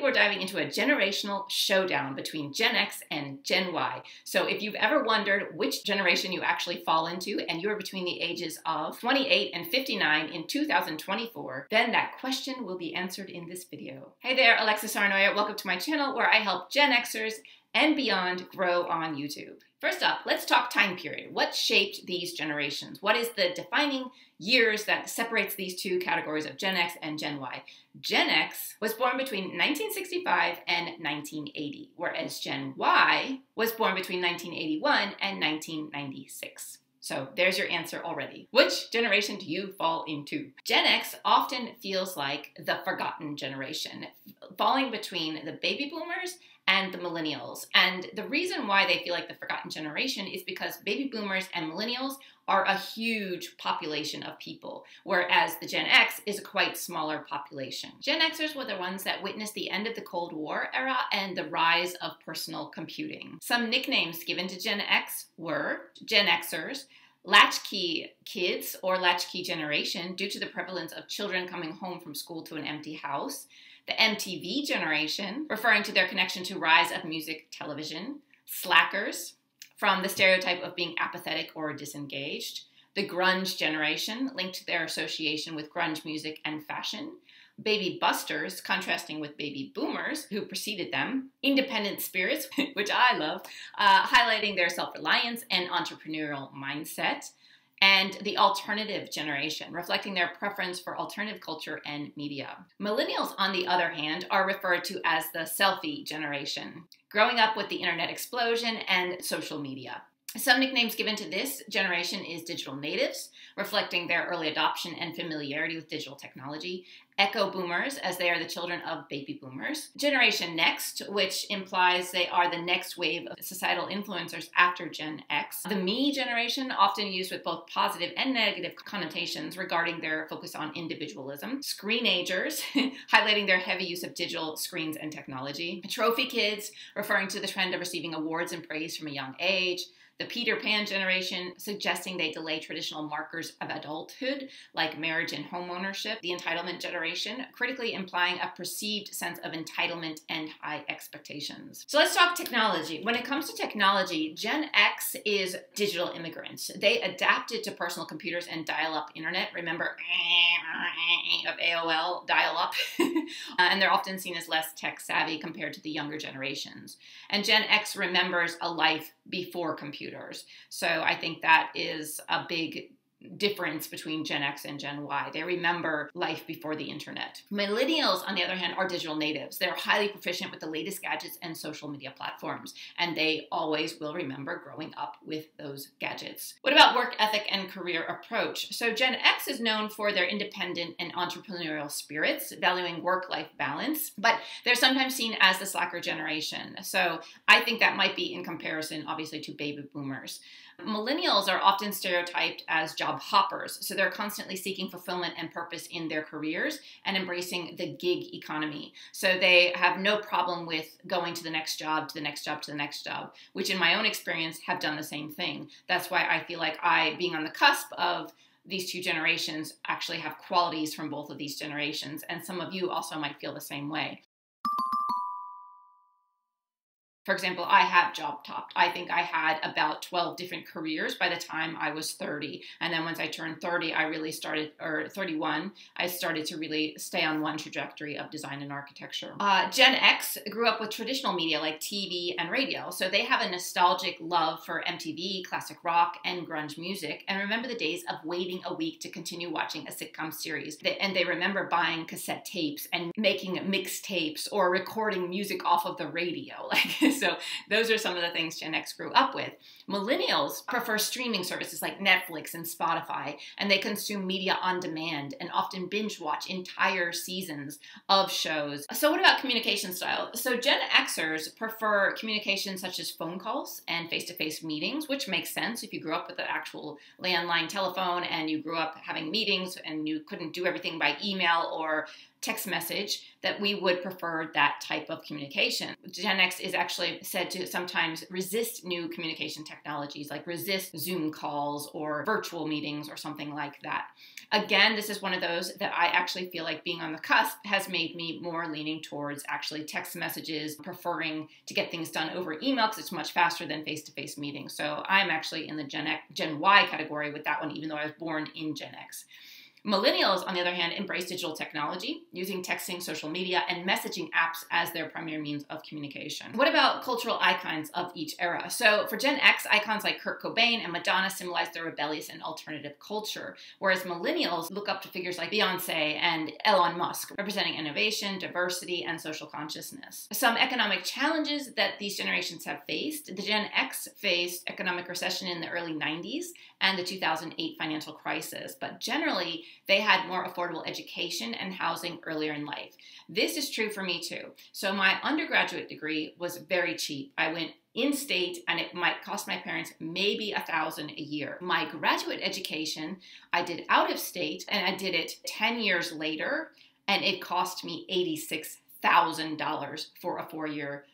Today, we're diving into a generational showdown between Gen X and Gen Y. So if you've ever wondered which generation you actually fall into and you're between the ages of 28 and 59 in 2024, then that question will be answered in this video. Hey there, Saarenoja. Welcome to my channel where I help Gen Xers and beyond grow on YouTube. First up, let's talk time period. What shaped these generations? What is the defining years that separates these two categories of Gen X and Gen Y? Gen X was born between 1965 and 1980, whereas Gen Y was born between 1981 and 1996. So there's your answer already. Which generation do you fall into? Gen X often feels like the forgotten generation, falling between the baby boomers and the millennials. And the reason why they feel like the forgotten generation is because baby boomers and millennials are a huge population of people, whereas the Gen X is a quite smaller population. Gen Xers were the ones that witnessed the end of the Cold War era and the rise of personal computing. Some nicknames given to Gen X were Gen Xers, latchkey kids or latchkey generation due to the prevalence of children coming home from school to an empty house, the MTV generation, referring to their connection to rise of music television, slackers, from the stereotype of being apathetic or disengaged, the grunge generation, linked to their association with grunge music and fashion, baby busters, contrasting with baby boomers who preceded them, independent spirits, which I love, highlighting their self-reliance and entrepreneurial mindset, and the alternative generation, reflecting their preference for alternative culture and media. Millennials, on the other hand, are referred to as the selfie generation, growing up with the internet explosion and social media. Some nicknames given to this generation is digital natives, reflecting their early adoption and familiarity with digital technology, echo boomers, as they are the children of baby boomers, Generation Next, which implies they are the next wave of societal influencers after Gen X, the me generation, often used with both positive and negative connotations regarding their focus on individualism, screenagers, highlighting their heavy use of digital screens and technology, trophy kids, referring to the trend of receiving awards and praise from a young age, the Peter Pan generation, suggesting they delay traditional markers of adulthood, like marriage and homeownership. The entitlement generation, critically implying a perceived sense of entitlement and high expectations. So let's talk technology. When it comes to technology, Gen X is digital immigrants. They adapted to personal computers and dial-up internet. Remember of AOL dial-up? And they're often seen as less tech-savvy compared to the younger generations. And Gen X remembers a life before computers. So I think that is a big difference between Gen X and Gen Y. They remember life before the internet. Millennials, on the other hand, are digital natives. They're highly proficient with the latest gadgets and social media platforms, and they always will remember growing up with those gadgets. What about work ethic and career approach? So Gen X is known for their independent and entrepreneurial spirits, valuing work-life balance, but they're sometimes seen as the slacker generation. So I think that might be in comparison, obviously, to baby boomers. Millennials are often stereotyped as job hoppers, so they're constantly seeking fulfillment and purpose in their careers and embracing the gig economy. So they have no problem with going to the next job, to the next job, to the next job, which in my own experience have done the same thing. That's why I feel like being on the cusp of these two generations, actually have qualities from both of these generations, and some of you also might feel the same way. For example, I have job topped. I think I had about 12 different careers by the time I was 30. And then once I turned 30, I really started, or 31, I started to really stay on one trajectory of design and architecture. Gen X grew up with traditional media like TV and radio. So they have a nostalgic love for MTV, classic rock, and grunge music, and remember the days of waiting a week to continue watching a sitcom series. And they remember buying cassette tapes and making mixtapes or recording music off of the radio. So those are some of the things Gen X grew up with. Millennials prefer streaming services like Netflix and Spotify, and they consume media on demand and often binge watch entire seasons of shows. So what about communication style? So Gen Xers prefer communication such as phone calls and face-to-face meetings, which makes sense if you grew up with an actual landline telephone and you grew up having meetings and you couldn't do everything by email or text message, that we would prefer that type of communication. Gen X is actually said to sometimes resist new communication technologies, like resist Zoom calls or virtual meetings or something like that. Again, this is one of those that I actually feel like being on the cusp has made me more leaning towards actually text messages, preferring to get things done over email because it's much faster than face-to-face meetings. So I'm actually in the Gen Y category with that one, even though I was born in Gen X. Millennials, on the other hand, embrace digital technology, using texting, social media, and messaging apps as their primary means of communication. What about cultural icons of each era? So for Gen X, icons like Kurt Cobain and Madonna symbolize their rebellious and alternative culture, whereas millennials look up to figures like Beyonce and Elon Musk, representing innovation, diversity, and social consciousness. Some economic challenges that these generations have faced: the Gen X faced economic recession in the early 90s and the 2008 financial crisis, but generally, they had more affordable education and housing earlier in life. This is true for me too. So my undergraduate degree was very cheap. I went in-state and it might cost my parents maybe $1,000 a year. My graduate education, I did out of state and I did it 10 years later and it cost me $86,000 for a 4-year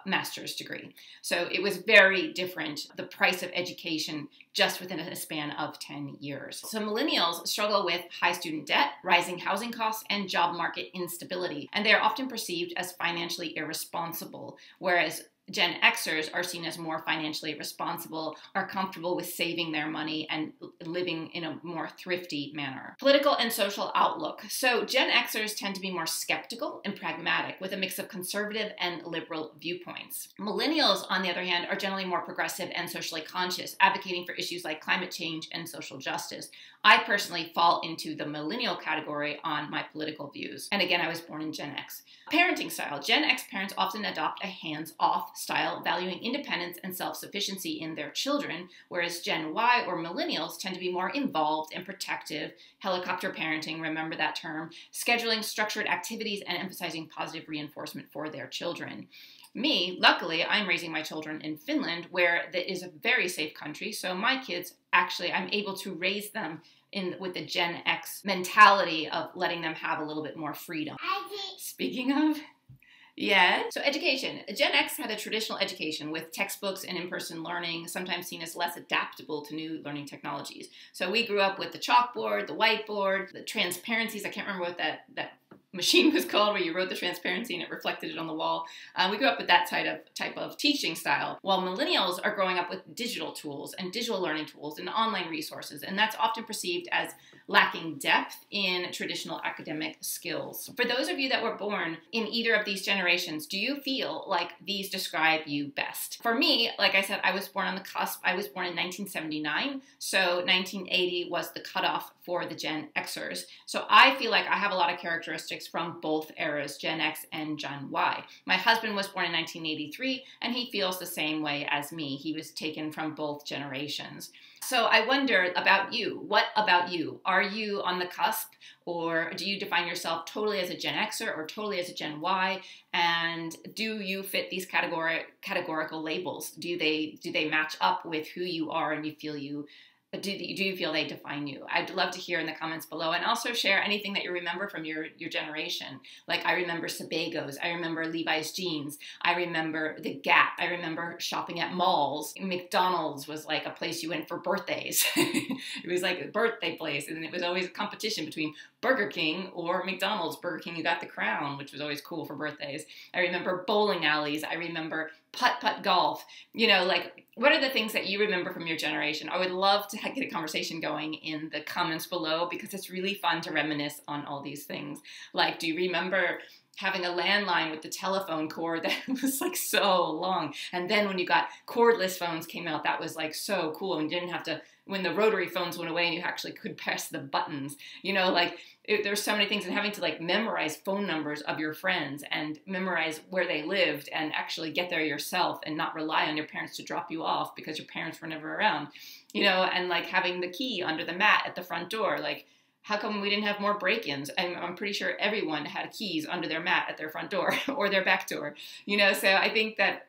master's degree. So it was very different, the price of education just within a span of 10 years. So millennials struggle with high student debt, rising housing costs, and job market instability, and they are often perceived as financially irresponsible, whereas Gen Xers are seen as more financially responsible, are comfortable with saving their money and living in a more thrifty manner. Political and social outlook. So Gen Xers tend to be more skeptical and pragmatic with a mix of conservative and liberal viewpoints. Millennials, on the other hand, are generally more progressive and socially conscious, advocating for issues like climate change and social justice. I personally fall into the millennial category on my political views. And again, I was born in Gen X. Parenting style. Gen X parents often adopt a hands-off style, valuing independence and self-sufficiency in their children, whereas Gen Y or millennials tend to be more involved and protective, helicopter parenting, remember that term, scheduling structured activities and emphasizing positive reinforcement for their children. Me, luckily, I'm raising my children in Finland, where it is a very safe country, so my kids, actually, I'm able to raise them with the Gen X mentality of letting them have a little bit more freedom. Speaking of, yeah. So education. Gen X had a traditional education with textbooks and in-person learning, sometimes seen as less adaptable to new learning technologies. So we grew up with the chalkboard, the whiteboard, the transparencies. I can't remember what that machine was called where you wrote the transparency and it reflected it on the wall. We grew up with that type of teaching style, while millennials are growing up with digital tools and digital learning tools and online resources, and that's often perceived as lacking depth in traditional academic skills. For those of you that were born in either of these generations, do you feel like these describe you best? For me, like I said, I was born on the cusp. I was born in 1979, so 1980 was the cutoff for the Gen Xers. So I feel like I have a lot of characteristics from both eras, Gen X and Gen Y. My husband was born in 1983, and he feels the same way as me. He was taken from both generations. So I wonder about you. What about you? Are you on the cusp, or do you define yourself totally as a Gen Xer or totally as a Gen Y? And do you fit these categorical labels? Do they match up with who you are, and do you feel they define you? I'd love to hear in the comments below, and also share anything that you remember from your generation. Like, I remember Sebagos, I remember Levi's jeans, I remember the Gap, I remember shopping at malls. McDonald's was like a place you went for birthdays. It was like a birthday place, and it was always a competition between Burger King or McDonald's. Burger King, you got the crown, which was always cool for birthdays. I remember bowling alleys, I remember putt-putt golf. You know, like, what are the things that you remember from your generation? I would love to get a conversation going in the comments below, because it's really fun to reminisce on all these things. Like, do you remember having a landline with the telephone cord that was like so long? And then when you got cordless phones came out, that was like so cool, and you didn't have to, when the rotary phones went away and you actually could press the buttons, you know, like there's so many things, and having to like memorize phone numbers of your friends and memorize where they lived and actually get there yourself and not rely on your parents to drop you off because your parents were never around, you know, and like having the key under the mat at the front door. Like, how come we didn't have more break-ins? I'm pretty sure everyone had keys under their mat at their front door or their back door, you know, so I think that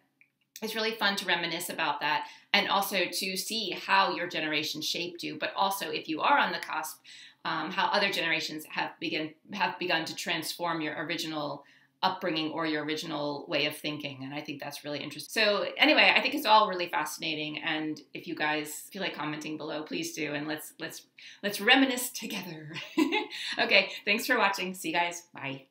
it's really fun to reminisce about that, and also to see how your generation shaped you. But also, if you are on the cusp, how other generations have begun to transform your original upbringing or your original way of thinking. And I think that's really interesting. So anyway, I think it's all really fascinating. And if you guys feel like commenting below, please do. And let's reminisce together. Okay, thanks for watching. See you guys. Bye.